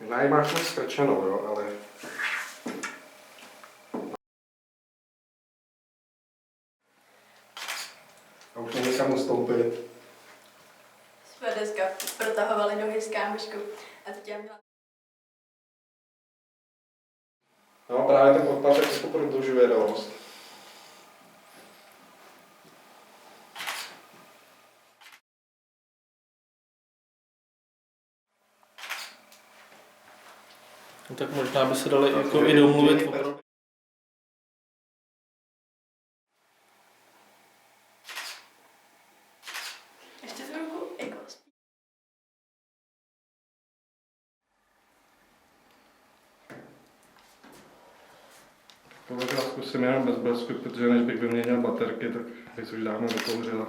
Máš moc strčenou, jo, ale... A už není kam ustoupit. Jsme dneska protahovali nohy s kámoškou a teď já měla... No právě ten podpasek jako prodlužuje dost. No, tak možná by se dali jako i domluvit. Ještě tu ruku jako spí. Tohle já zkusím jenom bez blesku, protože než bych vyměnil baterky, tak když už dávno dokouřila.